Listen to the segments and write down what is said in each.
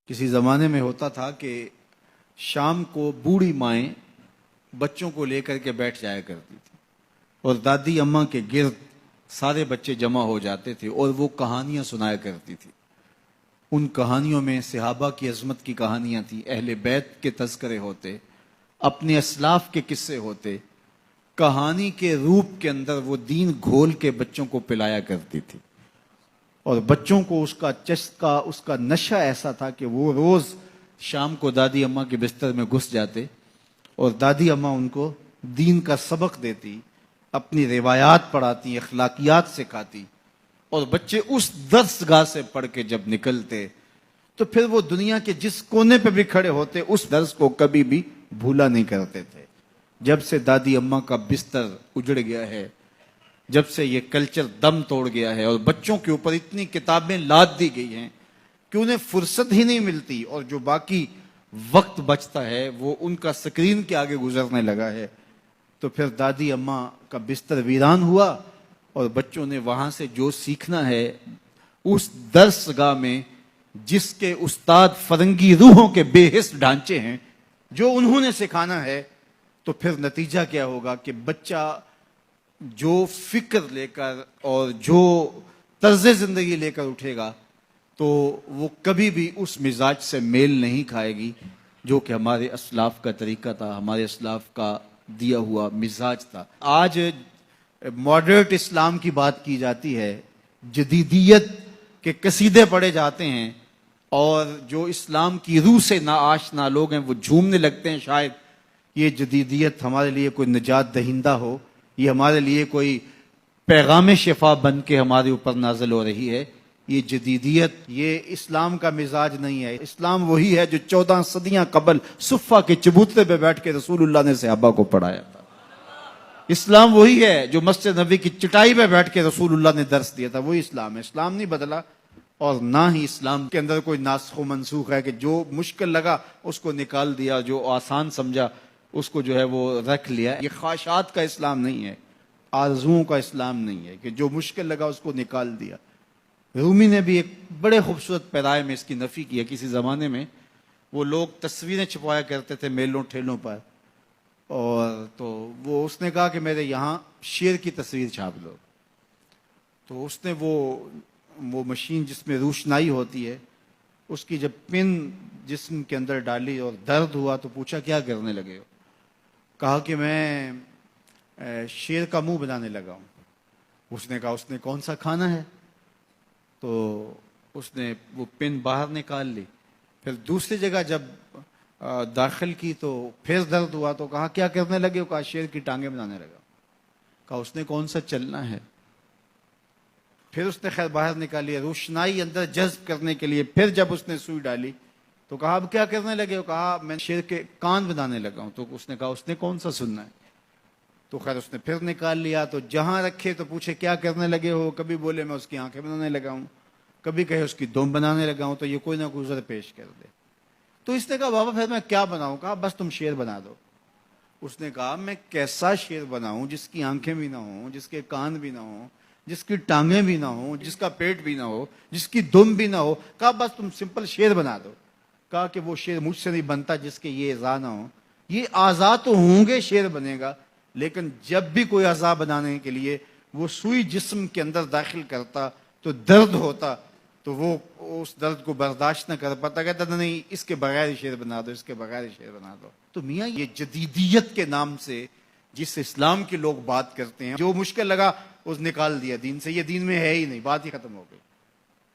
کسی زمانے میں ہوتا تھا کہ شام کو بوڑھی مائیں بچوں کو لے کر کے بیٹھ جایا کرتی تھی اور دادی اماں کے گرد سارے بچے جمع ہو جاتے تھے اور وہ کہانیاں سنایا کرتی تھی۔ ان کہانیوں میں صحابہ کی عظمت کی کہانیاں تھیں، اہل بیت کے تذکرے ہوتے، اپنے اسلاف کے قصے ہوتے، کہانی کے روپ کے اندر وہ دین گھول کے بچوں کو پلایا کرتی تھی اور بچوں کو اس کا چسکا، اس کا نشہ ایسا تھا کہ وہ روز شام کو دادی اماں کے بستر میں گھس جاتے اور دادی اماں ان کو دین کا سبق دیتی، اپنی روایات پڑھاتی، اخلاقیات سکھاتی، اور بچے اس درس گاہ سے پڑھ کے جب نکلتے تو پھر وہ دنیا کے جس کونے پہ بھی کھڑے ہوتے اس درس کو کبھی بھی بھولا نہیں کرتے تھے۔ جب سے دادی اماں کا بستر اجڑ گیا ہے، جب سے یہ کلچر دم توڑ گیا ہے اور بچوں کے اوپر اتنی کتابیں لاد دی گئی ہیں کہ انہیں فرصت ہی نہیں ملتی، اور جو باقی وقت بچتا ہے وہ ان کا سکرین کے آگے گزرنے لگا ہے، تو پھر دادی اماں کا بستر ویران ہوا اور بچوں نے وہاں سے جو سیکھنا ہے اس درس گاہ میں جس کے استاد فرنگی روحوں کے بے حس ڈھانچے ہیں، جو انہوں نے سکھانا ہے، تو پھر نتیجہ کیا ہوگا کہ بچہ جو فکر لے کر اور جو طرز زندگی لے کر اٹھے گا تو وہ کبھی بھی اس مزاج سے میل نہیں کھائے گی جو کہ ہمارے اسلاف کا طریقہ تھا، ہمارے اسلاف کا دیا ہوا مزاج تھا۔ آج ماڈریٹ اسلام کی بات کی جاتی ہے، جدیدیت کے قصیدے پڑھے جاتے ہیں اور جو اسلام کی روح سے ناآشنا لوگ ہیں وہ جھومنے لگتے ہیں، شاید یہ جدیدیت ہمارے لیے کوئی نجات دہندہ ہو، یہ ہمارے لیے کوئی پیغام شفا بن کے ہمارے اوپر نازل ہو رہی ہے۔ یہ جدیدیت، یہ اسلام کا مزاج نہیں ہے۔ اسلام وہی ہے جو 14 صدیاں قبل صفہ کے چبوترے پہ بیٹھ کے رسول اللہ نے صحابہ کو پڑھایا تھا۔ اسلام وہی ہے جو مسجد نبوی کی چٹائی پہ بیٹھ کے رسول اللہ نے درس دیا تھا، وہی اسلام ہے۔ اسلام نہیں بدلا، اور نہ ہی اسلام کے اندر کوئی ناسخ و منسوخ ہے کہ جو مشکل لگا اس کو نکال دیا، جو آسان سمجھا اس کو جو ہے وہ رکھ لیا۔ یہ خواہشات کا اسلام نہیں ہے، آرزوؤں کا اسلام نہیں ہے کہ جو مشکل لگا اس کو نکال دیا۔ رومی نے بھی ایک بڑے خوبصورت پیرائے میں اس کی نفی کی ہے۔ کسی زمانے میں وہ لوگ تصویریں چھپوایا کرتے تھے میلوں ٹھیلوں پر، اور تو وہ اس نے کہا کہ میرے یہاں شیر کی تصویر چھاپ لو، تو اس نے وہ مشین جس میں روشنائی ہوتی ہے اس کی جب پن جسم کے اندر ڈالی اور درد ہوا تو پوچھا کیا کرنے لگے ہو؟ کہا کہ میں شیر کا منہ بنانے لگا ہوں۔ اس نے کہا اس نے کون سا کھانا ہے؟ تو اس نے وہ پن باہر نکال لی، پھر دوسری جگہ جب داخل کی تو پھر درد ہوا تو کہا کیا کرنے لگے ہو؟ کہا شیر کی ٹانگیں بنانے لگا۔ کہا اس نے کون سا چلنا ہے؟ پھر اس نے خیر باہر نکالی، روشنائی اندر جذب کرنے کے لیے پھر جب اس نے سوئی ڈالی تو کہا اب کیا کرنے لگے ہو؟ کہا میں شیر کے کان بنانے لگا ہوں۔ تو اس نے کہا اس نے کون سا سننا ہے؟ تو خیر اس نے پھر نکال لیا، تو جہاں رکھے تو پوچھے کیا کرنے لگے ہو؟ کبھی بولے میں اس کی آنکھیں بنانے لگا ہوں، کبھی کہے اس کی دم بنانے لگا ہوں، تو یہ کوئی نہ کوئی عذر پیش کر دے۔ تو اس نے کہا بابا پھر میں کیا بناؤں؟ کہا بس تم شیر بنا دو۔ اس نے کہا میں کیسا شیر بناؤں جس کی آنکھیں بھی نہ ہوں، جس کے کان بھی نہ ہوں، جس کی ٹانگیں بھی نہ ہوں، جس کا پیٹ بھی نہ ہو، جس کی دم بھی نہ ہو؟ کہا بس تم سمپل شیر بنا دو۔ کہا کہ وہ شیر مجھ سے نہیں بنتا جس کے یہ اعضاء نہ ہوں۔ یہ اعضاء تو ہوں گے شیر بنے گا، لیکن جب بھی کوئی اعضاء بنانے کے لیے وہ سوئی جسم کے اندر داخل کرتا تو درد ہوتا، تو وہ اس درد کو برداشت نہ کر پاتا، کہتا نہیں اس کے بغیر شیر بنا دو، اس کے بغیر شیر بنا دو۔ تو میاں یہ جدیدیت کے نام سے جس اسلام کے لوگ بات کرتے ہیں، جو مشکل لگا اس نکال دیا دین سے، یہ دین میں ہے ہی نہیں، بات ہی ختم ہو گئی۔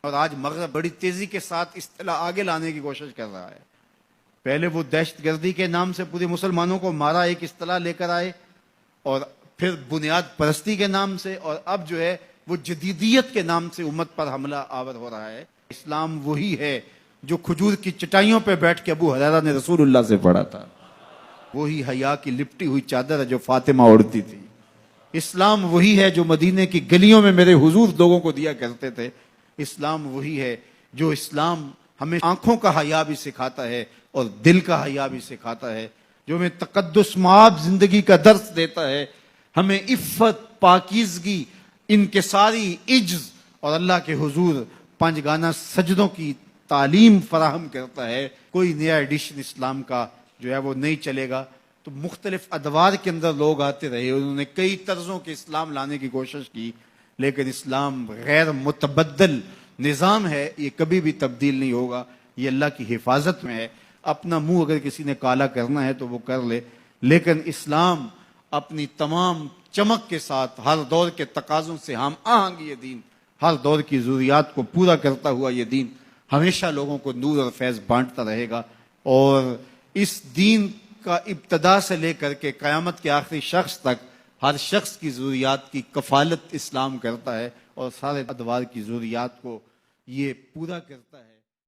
اور آج مغرب بڑی تیزی کے ساتھ اصطلاح آگے لانے کی کوشش کر رہا ہے۔ پہلے وہ دہشت گردی کے نام سے پورے مسلمانوں کو مارا، ایک اصطلاح لے کر آئے، اور پھر بنیاد پرستی کے نام سے، اور اب جو ہے وہ جدیدیت کے نام سے امت پر حملہ آور ہو رہا ہے۔ اسلام وہی ہے جو کھجور کی چٹائیوں پہ بیٹھ کے ابو ہریرہ نے رسول اللہ سے پڑھا تھا، وہی حیا کی لپٹی ہوئی چادر ہے جو فاطمہ اوڑھتی تھی۔ اسلام وہی ہے جو مدینے کی گلیوں میں میرے حضور لوگوں کو دیا کرتے تھے۔ اسلام وہی ہے جو اسلام ہمیں آنکھوں کا حیا بھی سکھاتا ہے اور دل کا حیا بھی سکھاتا ہے، جو ہمیں تقدس مآب زندگی کا درس دیتا ہے، ہمیں عفت، پاکیزگی، انکساری، عجز اور اللہ کے حضور 5 گانا سجدوں کی تعلیم فراہم کرتا ہے. کوئی نیا ایڈیشن اسلام کا جو ہے وہ نہیں چلے گا. تو مختلف ادوار کے اندر لوگ آتے رہے, انہوں نے کئی طرزوں کے اسلام لانے کی کوشش کی, لیکن اسلام غیر متبدل نظام ہے, یہ کبھی بھی تبدیل نہیں ہوگا, یہ اللہ کی حفاظت میں ہے. اپنا منہ اگر کسی نے کالا کرنا ہے تو وہ کر لے, لیکن اسلام اپنی تمام چمک کے ساتھ ہر دور کے تقاضوں سے ہم آہنگ یہ دین, ہر دور کی ضروریات کو پورا کرتا ہوا یہ دین ہمیشہ لوگوں کو نور اور فیض بانٹتا رہے گا. اور اس دین کا ابتدا سے لے کر کے قیامت کے آخری شخص تک ہر شخص کی ضروریات کی کفالت اسلام کرتا ہے, اور سارے ادوار کی ضروریات کو یہ پورا کرتا ہے.